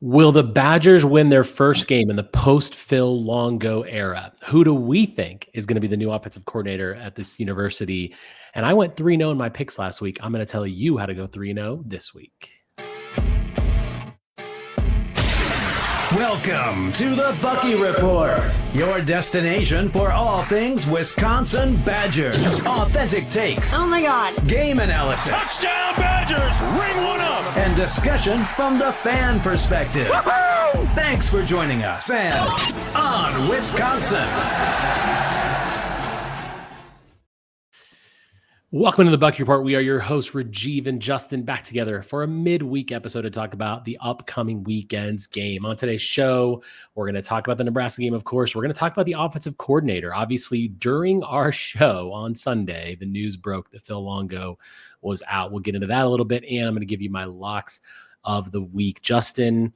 Will the Badgers win their first game in the post-Phil Longo era? Who do we think is going to be the new offensive coordinator at this university? And I went 3-0 in my picks last week. I'm going to tell you how to go 3-0 this week. Welcome to the Bucky Report, your destination for all things Wisconsin Badgers. Authentic takes. Oh my God. Game analysis. Touchdown Badgers! Ring one up! And discussion from the fan perspective. Woo-hoo! Thanks for joining us and on Wisconsin. Welcome to the Bucky Report. We are your hosts, Rajeev and Justin, back together for a midweek episode to talk about the upcoming weekend's game. On today's show, we're going to talk about the Nebraska game, of course. We're going to talk about the offensive coordinator. Obviously, during our show on Sunday, the news broke that Phil Longo was out. We'll get into that a little bit, and I'm going to give you my locks of the week. Justin,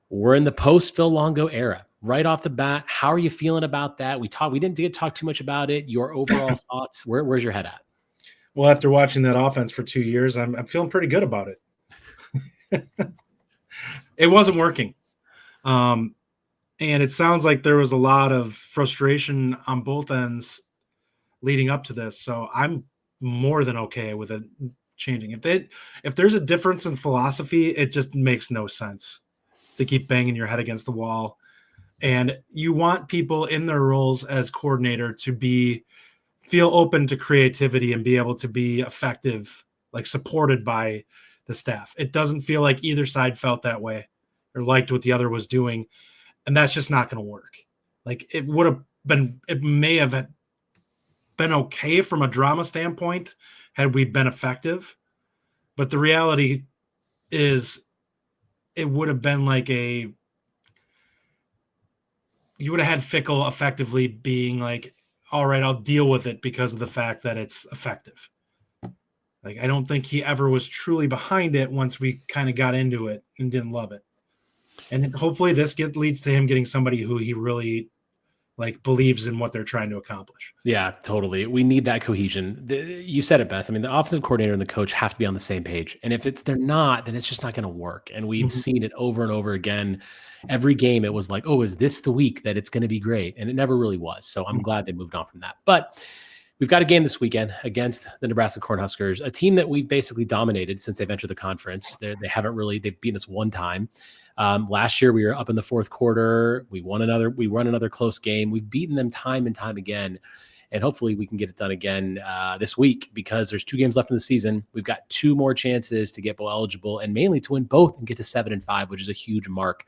we're in the post-Phil Longo era. Right off the bat, how are you feeling about that? We didn't get to talk too much about it. Your overall thoughts, where's your head at? Well, after watching that offense for 2 years, I'm feeling pretty good about it. It wasn't working. And it sounds like there was a lot of frustration on both ends leading up to this. So I'm more than okay with it changing. If there's a difference in philosophy, it just makes no sense to keep banging your head against the wall. And you want people in their roles as coordinator to feel open to creativity and be able to be effective, like supported by the staff. It doesn't feel like either side felt that way or liked what the other was doing. And that's just not going to work. Like it may have been okay from a drama standpoint had we been effective. But the reality is it would have been like you would have had Fickell effectively being like, all right, I'll deal with it because of the fact that it's effective. Like, I don't think he ever was truly behind it once we kind of got into it and didn't love it. And hopefully this leads to him getting somebody who he really believes in what they're trying to accomplish. Yeah, totally. We need that cohesion. You said it best. I mean, the offensive coordinator and the coach have to be on the same page. And if they're not, then it's just not going to work. And we've seen it over and over again. Every game, it was like, oh, is this the week that it's going to be great? And it never really was. So I'm glad they moved on from that. But we've got a game this weekend against the Nebraska Cornhuskers, a team that we've basically dominated since they've entered the conference. They've beaten us one time. Last year we were up in the fourth quarter. We won another close game. We've beaten them time and time again. And hopefully we can get it done again this week because there's 2 games left in the season. We've got 2 more chances to get bowl eligible and mainly to win both and get to 7-5, which is a huge mark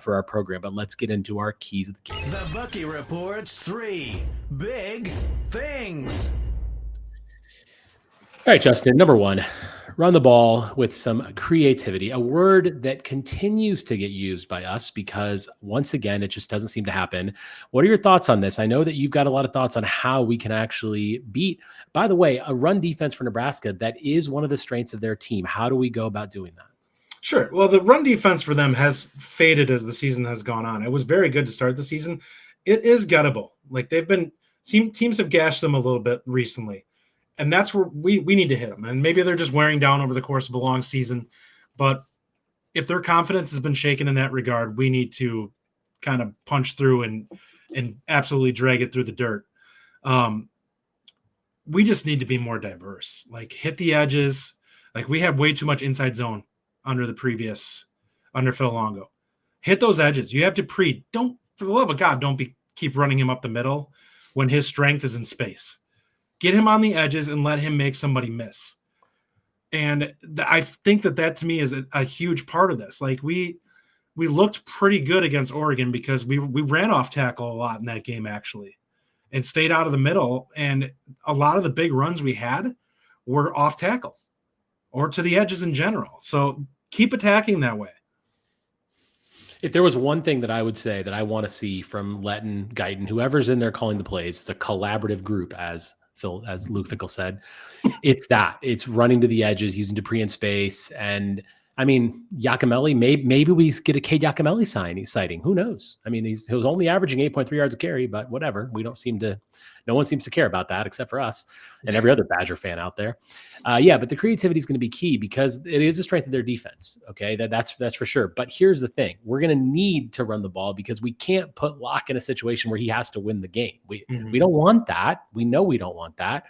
for our program. But let's get into our keys of the game. The Bucky Report's 3 big things. All right, Justin, number 1, run the ball with some creativity, a word that continues to get used by us because, once again, it just doesn't seem to happen. What are your thoughts on this? I know that you've got a lot of thoughts on how we can actually beat, by the way, a run defense for Nebraska that is one of the strengths of their team. How do we go about doing that? Sure. Well, the run defense for them has faded as the season has gone on. It was very good to start the season. It is gettable. Like teams have gashed them a little bit recently. And that's where we need to hit them. And maybe they're just wearing down over the course of a long season. But if their confidence has been shaken in that regard, we need to kind of punch through and absolutely drag it through the dirt. We just need to be more diverse. Like hit the edges. Like we have way too much inside zone under Phil Longo. Hit those edges. You have Dupree. For the love of God, keep running him up the middle when his strength is in space. Get him on the edges and let him make somebody miss. And I think that to me is a huge part of this. Like we looked pretty good against Oregon because we ran off tackle a lot in that game actually and stayed out of the middle. And a lot of the big runs we had were off tackle or to the edges in general. So keep attacking that way. If there was one thing that I would say that I want to see from Letton, Guyton, whoever's in there calling the plays, it's a collaborative group as Luke Fickell said, it's running to the edges, using Dupree in space. And I mean, Giacomelli, maybe we get a Cade Giacomelli sighting. Who knows? I mean, he was only averaging 8.3 yards a carry, but whatever. No one seems to care about that except for us and every other Badger fan out there. But the creativity is going to be key because it is a strength of their defense. Okay, that's for sure. But here's the thing: we're going to need to run the ball because we can't put Locke in a situation where he has to win the game. We don't want that. We know we don't want that.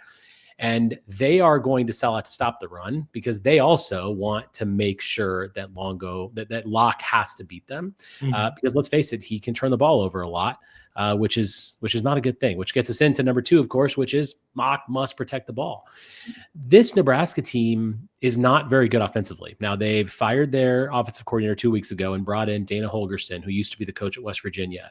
And they are going to sell out to stop the run because they also want to make sure that that Locke has to beat them. Because let's face it, he can turn the ball over a lot, which is not a good thing, which gets us into number 2, of course, which is Locke must protect the ball. This Nebraska team is not very good offensively. Now, they've fired their offensive coordinator 2 weeks ago and brought in Dana Holgorsen, who used to be the coach at West Virginia.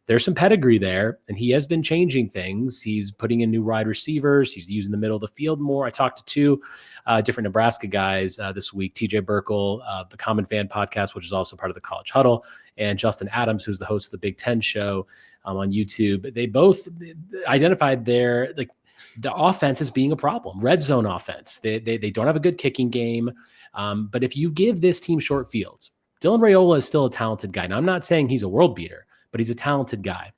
There's some pedigree there, and he has been changing things. He's putting in new wide receivers. He's using the middle of the field more. I talked to 2 different Nebraska guys this week, TJ Burkle, the Common Fan podcast, which is also part of the College Huddle, and Justin Adams, who's the host of the Big Ten show on YouTube. They both identified the offense as being a problem, red zone offense. They don't have a good kicking game, but if you give this team short fields, Dylan Raiola is still a talented guy. Now, I'm not saying he's a world beater, but he's a talented guy,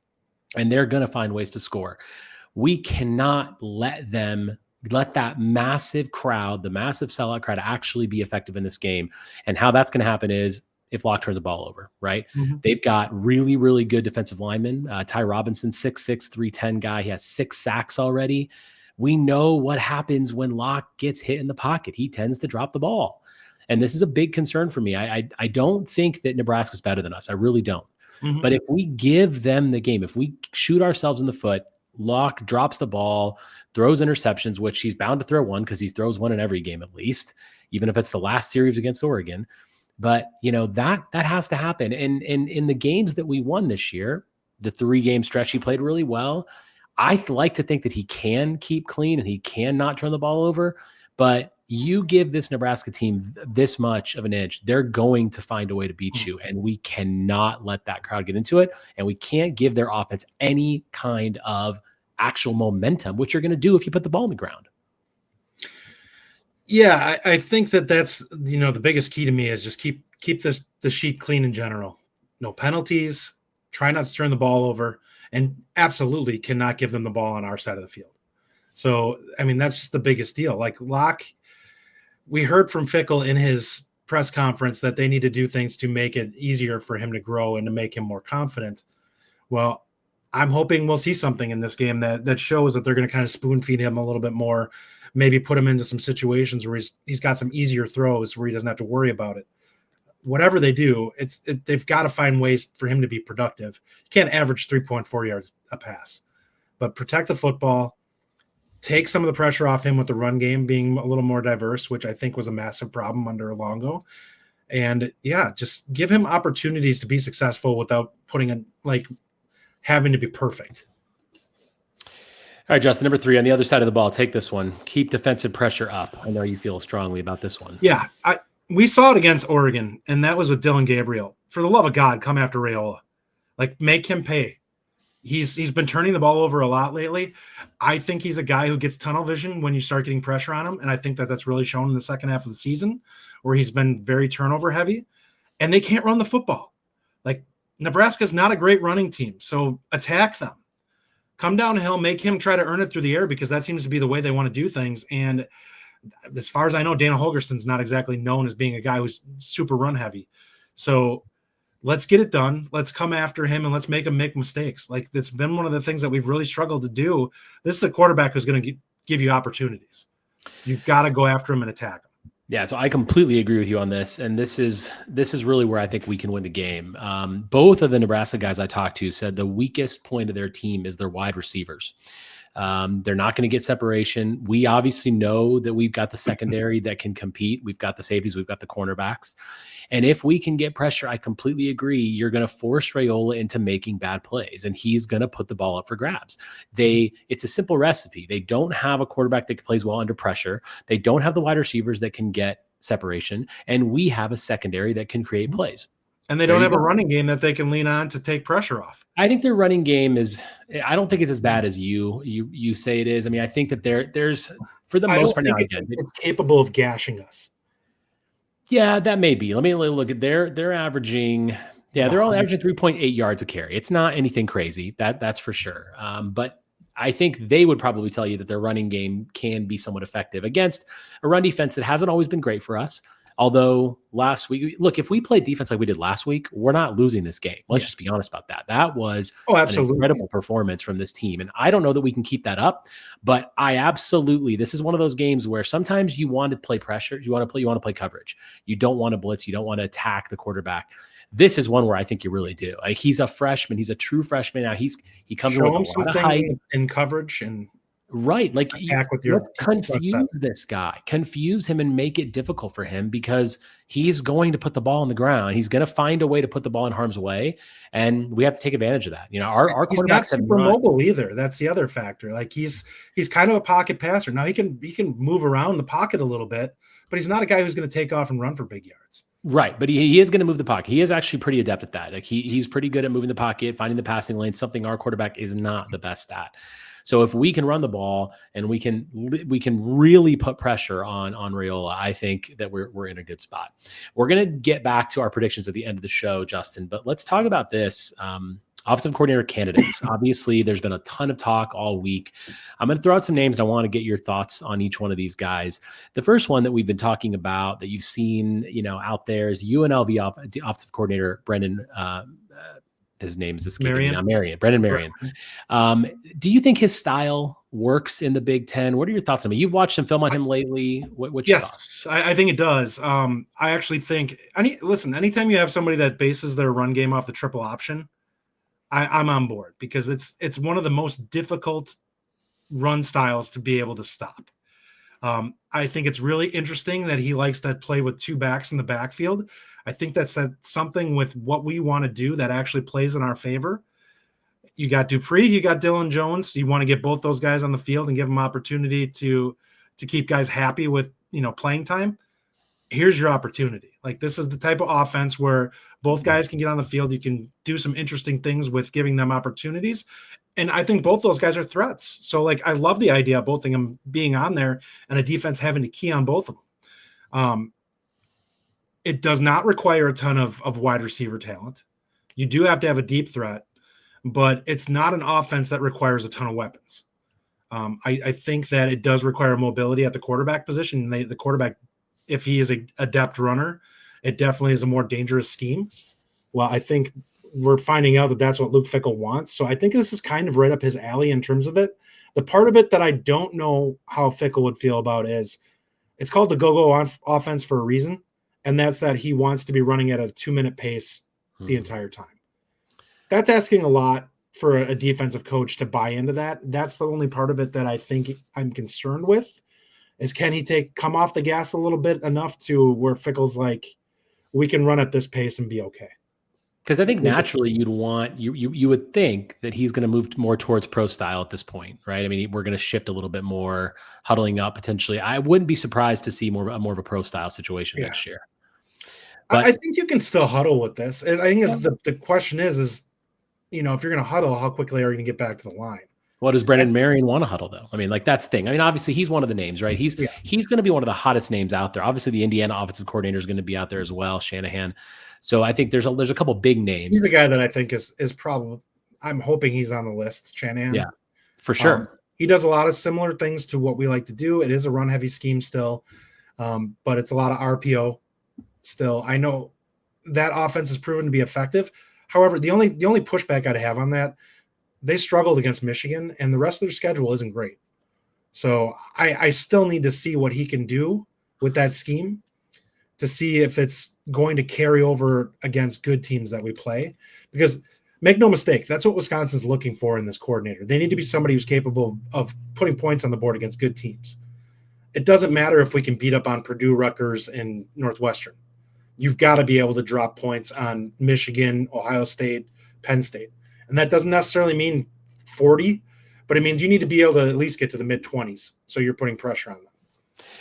and they're going to find ways to score. We cannot let that massive crowd, the massive sellout crowd, actually be effective in this game. And how that's going to happen is if Locke turns the ball over, right? They've got really, really good defensive linemen. Ty Robinson, 6'6", 310 guy. He has 6 sacks already. We know what happens when Locke gets hit in the pocket. He tends to drop the ball. And this is a big concern for me. I don't think that Nebraska's better than us. I really don't. But if we give them the game, if we shoot ourselves in the foot, Locke drops the ball, throws interceptions, which he's bound to throw one because he throws one in every game at least, even if it's the last series against Oregon. But, that has to happen. And in the games that we won this year, the 3-game stretch, he played really well. I like to think that he can keep clean and he can not turn the ball over. But you give this Nebraska team this much of an edge, they're going to find a way to beat you. And we cannot let that crowd get into it. And we can't give their offense any kind of actual momentum, which you're going to do if you put the ball on the ground. Yeah, I think that's, the biggest key to me is just keep the sheet clean in general. No penalties, try not to turn the ball over, and absolutely cannot give them the ball on our side of the field. So, I mean, that's just the biggest deal. Like Locke, we heard from Fickell in his press conference that they need to do things to make it easier for him to grow and to make him more confident. Well, I'm hoping we'll see something in this game that shows that they're going to kind of spoon feed him a little bit more, maybe put him into some situations where he's got some easier throws where he doesn't have to worry about it. Whatever they do, they've got to find ways for him to be productive. You can't average 3.4 yards a pass, but protect the football. Take some of the pressure off him with the run game being a little more diverse, which I think was a massive problem under Longo. And just give him opportunities to be successful without having to be perfect. All right, Justin, number 3 on the other side of the ball. Take this one. Keep defensive pressure up. I know you feel strongly about this one. Yeah, we saw it against Oregon, and that was with Dylan Gabriel. For the love of God, come after Raiola. Make him pay. He's been turning the ball over a lot lately. I think he's a guy who gets tunnel vision when you start getting pressure on him, and I think that's really shown in the second half of the season where he's been very turnover heavy, and they can't run the football. Nebraska's not a great running team, so attack them. Come downhill, make him try to earn it through the air because that seems to be the way they want to do things. And as far as I know, Dana Holgorsen's not exactly known as being a guy who's super run heavy. So let's get it done. Let's come after him and let's make him make mistakes. It's been one of the things that we've really struggled to do. This is a quarterback who's going to give you opportunities. You've got to go after him and attack him. Yeah, so I completely agree with you on this, and this is really where I think we can win the game. Both of the Nebraska guys I talked to said the weakest point of their team is their wide receivers. They're not going to get separation. We obviously know that we've got the secondary that can compete. We've got the safeties. We've got the cornerbacks. And if we can get pressure, I completely agree. You're going to force Raiola into making bad plays, and he's going to put the ball up for grabs. It's a simple recipe. They don't have a quarterback that plays well under pressure. They don't have the wide receivers that can get separation, and we have a secondary that can create plays. And they don't have a running game that they can lean on to take pressure off. I think their running game I don't think it's as bad as you say it is. I mean, I think that there's for the most part now, again, it's capable of gashing us. Yeah, that may be. Let me look at they're averaging. Yeah, they're all averaging 3.8 yards a carry. It's not anything crazy. That's for sure. But I think they would probably tell you that their running game can be somewhat effective against a run defense that hasn't always been great for us. Although last week, look, if we played defense like we did last week, we're not losing this game. Let's just be honest about that. That was an incredible performance from this team. And I don't know that we can keep that up, but this is one of those games where sometimes you want to play pressure. You want to play coverage. You don't want to blitz. You don't want to attack the quarterback. This is one where I think you really do. Like, he's a freshman. He's a true freshman. Now he comes in with a lot of hype in coverage and right. Like, let's confuse this guy, confuse him and make it difficult for him, because he's going to put the ball on the ground. He's going to find a way to put the ball in harm's way. And we have to take advantage of that. Our he's not super mobile either. That's the other factor. Like, he's kind of a pocket passer. Now he can move around the pocket a little bit, but he's not a guy who's going to take off and run for big yards. Right. But he is going to move the pocket. He is actually pretty adept at that. Like, he's pretty good at moving the pocket, finding the passing lane, something our quarterback is not the best at. So if we can run the ball and we can really put pressure on Raiola, I think that we're in a good spot. We're going to get back to our predictions at the end of the show, Justin, but let's talk about this. Offensive coordinator candidates. Obviously, there's been a ton of talk all week. I'm going to throw out some names, and I want to get your thoughts on each one of these guys. The first one that we've been talking about that you've seen, out there is UNLV offensive coordinator Brendan. His name is escaping me now. Brendan Marion. Do you think his style works in the Big Ten? What are your thoughts on him? You've watched some film on him lately. What's your thoughts? I think it does. I actually think anytime you have somebody that bases their run game off the triple option, I'm on board, because it's one of the most difficult run styles to be able to stop. I think it's really interesting that he likes to play with two backs in the backfield. I think that's something with what we want to do that actually plays in our favor. You got Dupree, you got Dylan Jones. You want to get both those guys on the field and give them opportunity to keep guys happy with, playing time. Here's your opportunity. Like, this is the type of offense where both guys can get on the field. You can do some interesting things with giving them opportunities. And I think both those guys are threats. So, like, I love the idea of both of them being on there and a defense having to key on both of them. It does not require a ton of wide receiver talent. You do have to have a deep threat, but it's not an offense that requires a ton of weapons. I think that it does require mobility at the quarterback position. The quarterback, if he is an adept runner, it definitely is a more dangerous scheme. Well, I think we're finding out that that's what Luke Fickell wants. So I think this is kind of right up his alley in terms of it. The part of it that I don't know how Fickell would feel about is it's called the go-go offense for a reason. And that's that he wants to be running at a 2-minute pace the entire time. That's asking a lot for a defensive coach to buy into that. That's the only part of it that I think I'm concerned with, is can he come off the gas a little bit enough to where Fickell's like, we can run at this pace and be okay. Because I think naturally you would think that he's going to move more towards pro style at this point, right? I mean, we're going to shift a little bit more, huddling up potentially. I wouldn't be surprised to see more of a pro style situation next year. But I think you can still huddle with this. And I think the question is, if you're going to huddle, how quickly are you going to get back to the line? Well, does Brendan Marion want to huddle, though? I mean, like, that's the thing. I mean, obviously, he's one of the names, right? He's going to be one of the hottest names out there. Obviously, the Indiana offensive coordinator is going to be out there as well, Shanahan. So I think there's a couple big names. He's the guy that I think is probably – I'm hoping he's on the list, Shanahan. Yeah, for sure. He does a lot of similar things to what we like to do. It is a run-heavy scheme still, but it's a lot of RPO still. I know that offense has proven to be effective. However, the only pushback I'd have on that, they struggled against Michigan, and the rest of their schedule isn't great. So I still need to see what he can do with that scheme to see if it's going to carry over against good teams that we play. Because make no mistake, that's what Wisconsin's looking for in this coordinator. They need to be somebody who's capable of putting points on the board against good teams. It doesn't matter if we can beat up on Purdue, Rutgers, and Northwestern. You've got to be able to drop points on Michigan, Ohio State, Penn State. And that doesn't necessarily mean 40, but it means you need to be able to at least get to the mid-20s, so you're putting pressure on them.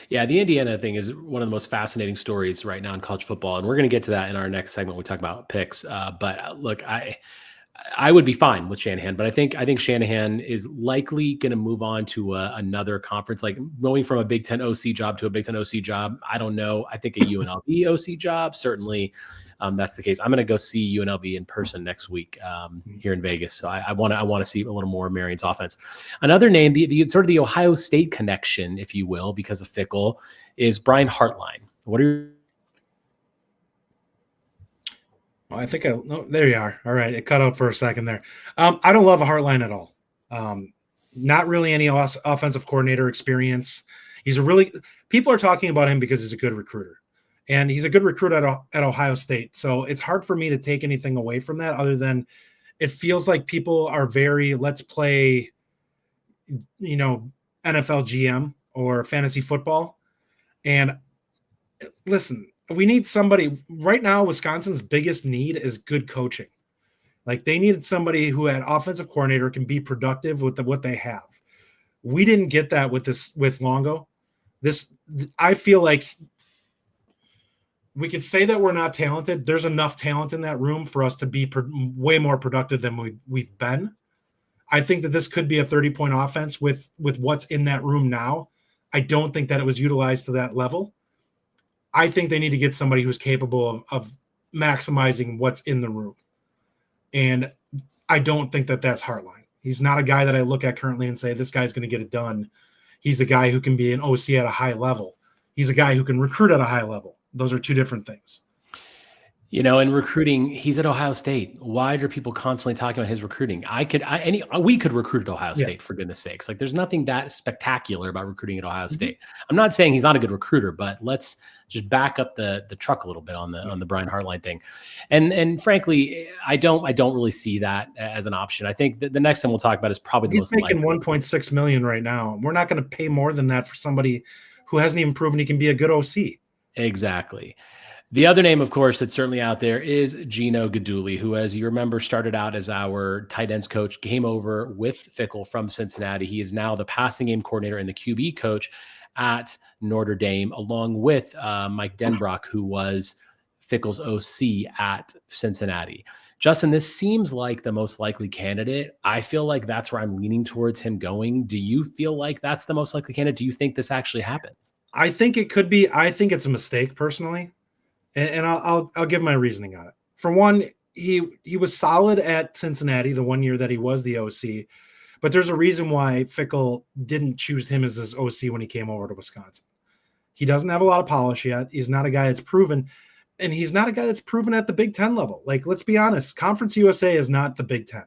Yeah, the Indiana thing is one of the most fascinating stories right now in college football, and we're going to get to that in our next segment when we talk about picks. But look, I would be fine with Shanahan, but I think Shanahan is likely going to move on to another conference, like going from a Big Ten OC job to a Big Ten OC job. I don't know. I think a UNLV OC job, certainly that's the case. I'm going to go see UNLV in person next week here in Vegas. So I want to see a little more of Marion's offense. Another name, the sort of the Ohio State connection, if you will, because of Fickell, is Brian Hartline. What are your I think there you are. All right. It cut out for a second there. I don't love a Hartline at all. Not really any offensive coordinator experience. People are talking about him because he's a good recruiter, and he's a good recruit at Ohio State. So it's hard for me to take anything away from that other than it feels like people are very, let's play, NFL GM or fantasy football. And listen, we need somebody right now. Wisconsin's biggest need is good coaching. Like they needed somebody who had offensive coordinator can be productive with what they have. We didn't get that with Longo. I feel like we could say that we're not talented. There's enough talent in that room for us to be way more productive than we've been. I think that this could be a 30-point offense with what's in that room now. I don't think that it was utilized to that level. I think they need to get somebody who's capable of maximizing what's in the room. And I don't think that that's Hartline. He's not a guy that I look at currently and say, this guy's going to get it done. He's a guy who can be an OC at a high level. He's a guy who can recruit at a high level. Those are two different things. In recruiting, he's at Ohio State. Why are people constantly talking about his recruiting? We could recruit at Ohio State, for goodness sakes. Like there's nothing that spectacular about recruiting at Ohio State. I'm not saying he's not a good recruiter, but let's just back up the truck a little bit on the Brian Hartline thing. And frankly, I don't really see that as an option. I think the next thing we'll talk about is probably the most likely. He's making $1.6 million right now. We're not going to pay more than that for somebody who hasn't even proven he can be a good OC. Exactly. The other name, of course, that's certainly out there is Gino Guidugli, who, as you remember, started out as our tight ends coach, came over with Fickell from Cincinnati. He is now the passing game coordinator and the QB coach at Notre Dame, along with Mike Denbrock, who was Fickell's OC at Cincinnati. Justin, this seems like the most likely candidate. I feel like that's where I'm leaning towards him going. Do you feel like that's the most likely candidate? Do you think this actually happens? I think it could be. I think it's a mistake personally. And I'll give my reasoning on it. For one, he was solid at Cincinnati the 1 year that he was the OC, but there's a reason why Fickell didn't choose him as his OC when he came over to Wisconsin. He doesn't have a lot of polish yet. He's not a guy that's proven, and he's not a guy that's proven at the Big Ten level. Like, let's be honest, Conference USA is not the Big Ten.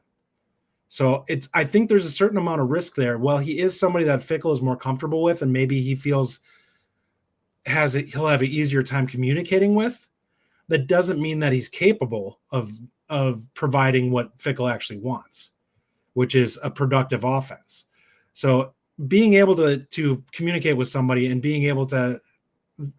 So I think there's a certain amount of risk there. Well, he is somebody that Fickell is more comfortable with, and maybe he feels he'll have an easier time communicating with. That doesn't mean that he's capable of providing what Fickell actually wants, which is a productive offense. So being able to communicate with somebody and being able to,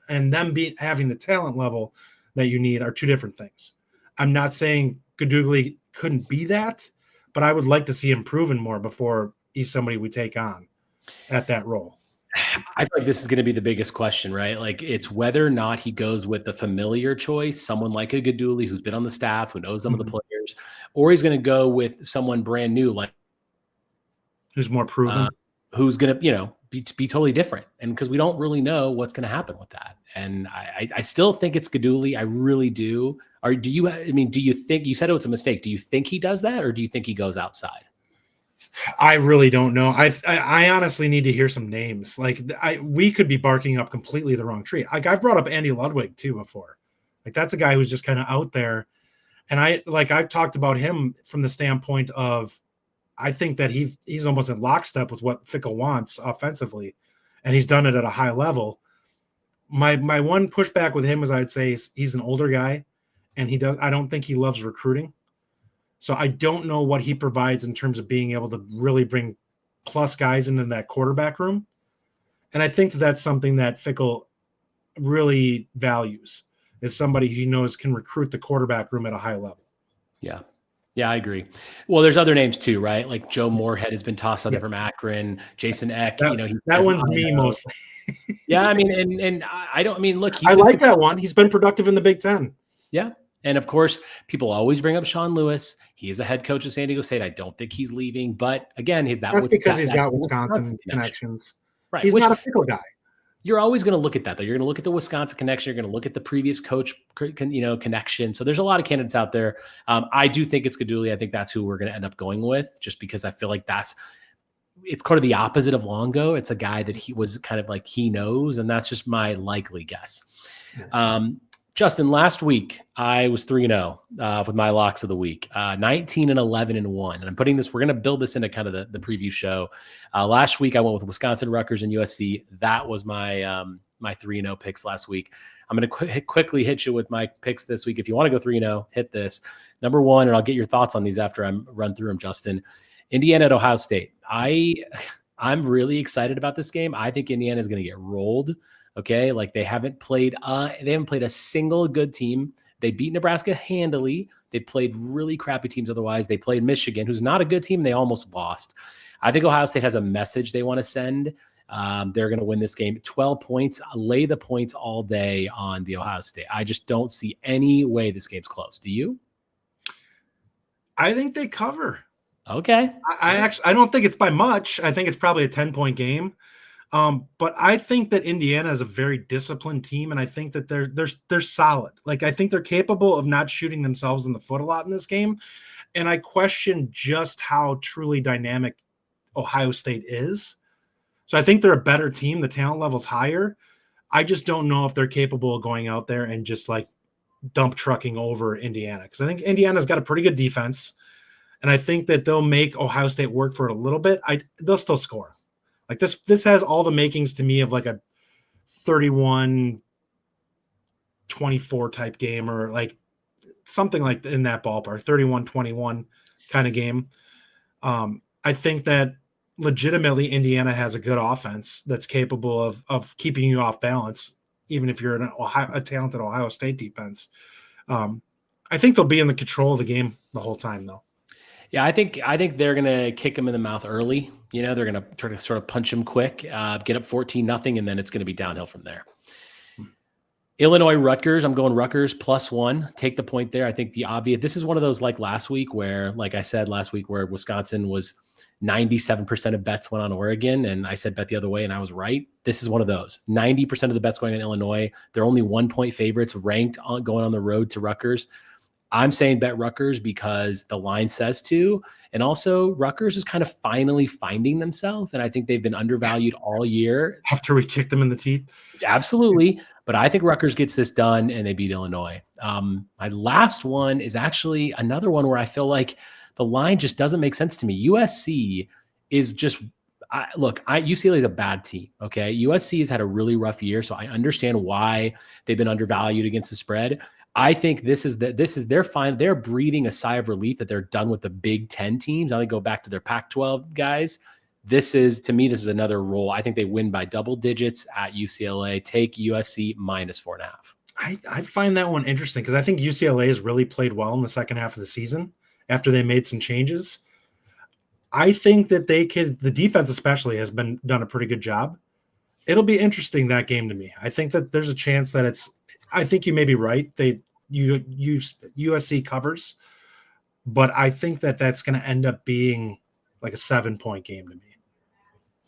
and them having the talent level that you need are two different things. I'm not saying Guidugli couldn't be that, but I would like to see him proven more before he's somebody we take on at that role. I feel like this is going to be the biggest question, right? Like it's whether or not he goes with the familiar choice, someone like a Guidugli who's been on the staff, who knows some of the players, or he's going to go with someone brand new, like who's more proven, who's going to, be totally different. And because we don't really know what's going to happen with that. And I still think it's Guidugli. I really do. Do you think, you said it was a mistake. Do you think he does that, or do you think he goes outside? I really don't know. I honestly need to hear some names. Like we could be barking up completely the wrong tree. Like I've brought up Andy Ludwig too before. Like that's a guy who's just kind of out there. And I've talked about him from the standpoint of, I think that he's almost in lockstep with what Fickell wants offensively, and he's done it at a high level. My one pushback with him is I'd say he's an older guy, and I don't think he loves recruiting. So I don't know what he provides in terms of being able to really bring plus guys into that quarterback room. And I think that's something that Fickell really values, is somebody he knows can recruit the quarterback room at a high level. Yeah. Yeah, I agree. Well, there's other names too, right? Like Joe Moorhead has been tossed out there from Akron. Jason Eck, that one's me mostly. Yeah, I mean, and I don't. I mean, look, I like that one. He's been productive in the Big Ten. Yeah, And of course, people always bring up Sean Lewis. He is a head coach of San Diego State. I don't think he's leaving, but again, that's because he's got Wisconsin connections. Right. He's not a Fickell guy. You're always going to look at that, though. You're going to look at the Wisconsin connection. You're going to look at the previous coach, connection. So there's a lot of candidates out there. I do think it's Guidugli. I think that's who we're going to end up going with, just because I feel like it's kind of the opposite of Longo. It's a guy that he was kind of like he knows, and that's just my likely guess. Justin, last week I was 3-0 with my locks of the week, 19-11-1. And I'm putting this, we're going to build this into kind of the preview show. Last week I went with Wisconsin, Rutgers, and USC. That was my my 3-0 picks last week. I'm going to quickly hit you with my picks this week. If you want to go 3-0, hit this. Number one, and I'll get your thoughts on these after I run through them, Justin. Indiana at Ohio State. I'm really excited about this game. I think Indiana is going to get rolled. Okay, like they haven't played a single good team. They beat Nebraska handily. They played really crappy teams otherwise. They played Michigan, who's not a good team. They almost lost. I think Ohio State has a message they want to send. They're going to win this game. 12 points. Lay the points all day on the Ohio State. I just don't see any way this game's close. Do you? I think they cover. Okay. I don't think it's by much. I think it's probably a 10-point game. But I think that Indiana is a very disciplined team, and I think that they're solid. Like, I think they're capable of not shooting themselves in the foot a lot in this game. And I question just how truly dynamic Ohio State is. So I think they're a better team. The talent level's higher. I just don't know if they're capable of going out there and just like dump trucking over Indiana, because I think Indiana's got a pretty good defense, and I think that they'll make Ohio State work for it a little bit. They'll still score. Like this has all the makings to me of like a 31-24 type game, or like something like in that ballpark, 31-21 kind of game. I think that legitimately Indiana has a good offense that's capable of keeping you off balance, even if you're a talented Ohio State defense. I think they'll be in the control of the game the whole time, though. Yeah, I think they're going to kick him in the mouth early. They're going to try to sort of punch him quick, get up 14-0, and then it's going to be downhill from there. Illinois, Rutgers. I'm going Rutgers +1. Take the point there. I think this is one of those like last week where, like I said last week, where Wisconsin was 97% of bets went on Oregon, and I said bet the other way, and I was right. This is one of those. 90% of the bets going on Illinois. They're only 1-point favorites ranked going on the road to Rutgers. I'm saying bet Rutgers because the line says to, and also Rutgers is kind of finally finding themselves, and I think they've been undervalued all year. After we kicked them in the teeth? Absolutely, but I think Rutgers gets this done, and they beat Illinois. My last one is actually another one where I feel like the line just doesn't make sense to me. USC is just UCLA is a bad team, okay? USC has had a really rough year, so I understand why they've been undervalued against the spread. I think they're fine. They're breathing a sigh of relief that they're done with the Big Ten teams. Now they go back to their Pac-12 guys. This is another roll. I think they win by double digits at UCLA. Take USC -4.5. I find that one interesting because I think UCLA has really played well in the second half of the season after they made some changes. I think that the defense especially has done a pretty good job. It'll be interesting, that game, to me. I think that there's a chance that I think you may be right. USC covers, but I think that that's going to end up being like a 7-point game to me.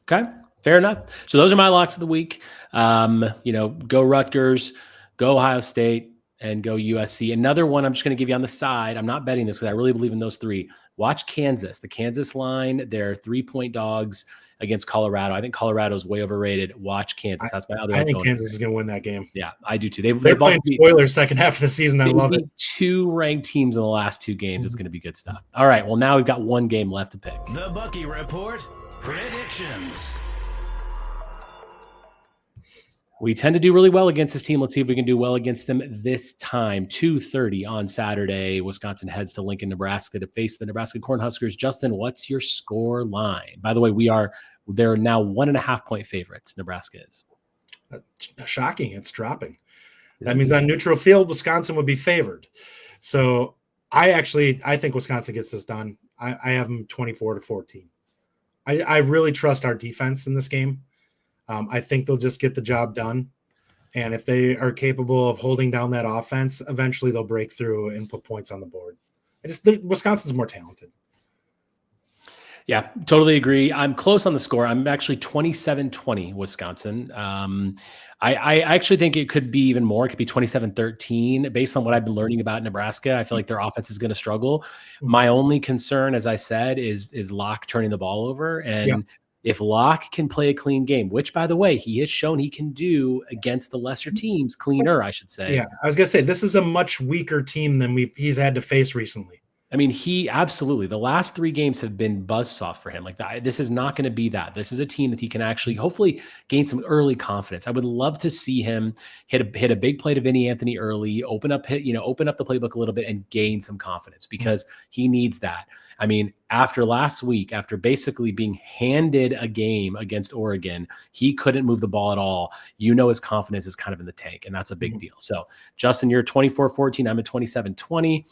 Okay, fair enough. So those are my locks of the week. Go Rutgers, go Ohio State, and go USC. Another one I'm just going to give you on the side. I'm not betting this because I really believe in those three. Watch Kansas. The Kansas line, they're 3-point dogs against Colorado. I think Colorado is way overrated. Watch Kansas. That's my other. I think Kansas is going to win that game. Yeah, I do too. They're playing spoilers second half of the season. I love it. 2 ranked teams in the last 2 games. It's going to be good stuff. All right. Well, now we've got 1 game left to pick. The Bucky Report predictions. We tend to do really well against this team. Let's see if we can do well against them this time. 2:30 on Saturday. Wisconsin heads to Lincoln, Nebraska to face the Nebraska Cornhuskers. Justin, what's your score line? By the way, they're now 1.5-point favorites. Nebraska is. Shocking. It's dropping. That means on neutral field, Wisconsin would be favored. So I think Wisconsin gets this done. I have them 24-14. I really trust our defense in this game. I think they'll just get the job done. And if they are capable of holding down that offense, eventually they'll break through and put points on the board. Wisconsin's more talented. Yeah, totally agree. I'm close on the score. I'm actually 27-20 Wisconsin. I actually think it could be even more. It could be 27-13 based on what I've been learning about Nebraska. I feel like their offense is going to struggle. My only concern, as I said, is Locke turning the ball over. And if Locke can play a clean game, which, by the way, he has shown he can do against the lesser teams, cleaner, I should say. Yeah, I was going to say, this is a much weaker team than he's had to face recently. I mean, he absolutely, the last 3 games have been buzzsaw for him. Like that, this is not going to be that. This is a team that he can actually hopefully gain some early confidence. I would love to see him hit a big play to Vinny Anthony early, open up the playbook a little bit and gain some confidence because he needs that. I mean, after last week, after basically being handed a game against Oregon, he couldn't move the ball at all. His confidence is kind of in the tank, and that's a big deal. So, Justin, you're 24-14. I'm at 27-20.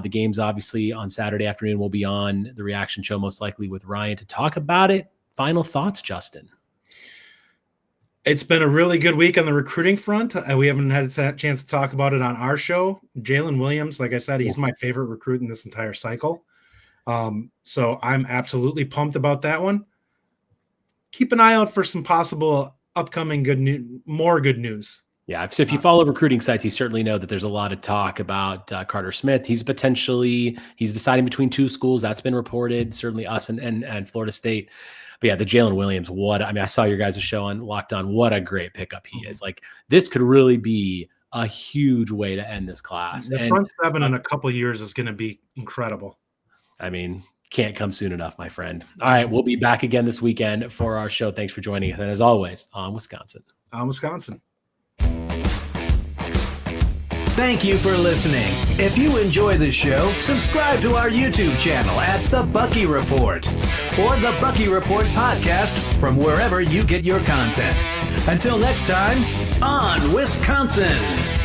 The game's obviously on Saturday afternoon. We'll be on the reaction show most likely with Ryan to talk about it. Final thoughts, Justin? It's been a really good week on the recruiting front. We haven't had a chance to talk about it on our show. Jalen Williams, like I said, he's my favorite recruit in this entire cycle. So I'm absolutely pumped about that one. Keep an eye out for some possible upcoming more good news. Yeah. So if you follow recruiting sites, you certainly know that there's a lot of talk about Carter Smith. He's deciding between 2 schools. That's been reported, certainly us and Florida State. But yeah, the Jalen Williams, I saw your guys' show on Locked On. What a great pickup he is. Like, this could really be a huge way to end this class. The front 7 in a couple of years is going to be incredible. I mean, can't come soon enough, my friend. All right, we'll be back again this weekend for our show. Thanks for joining us. And as always, on Wisconsin. Thank you for listening. If you enjoy the show, subscribe to our YouTube channel at The Bucky Report or The Bucky Report Podcast from wherever you get your content. Until next time, on Wisconsin.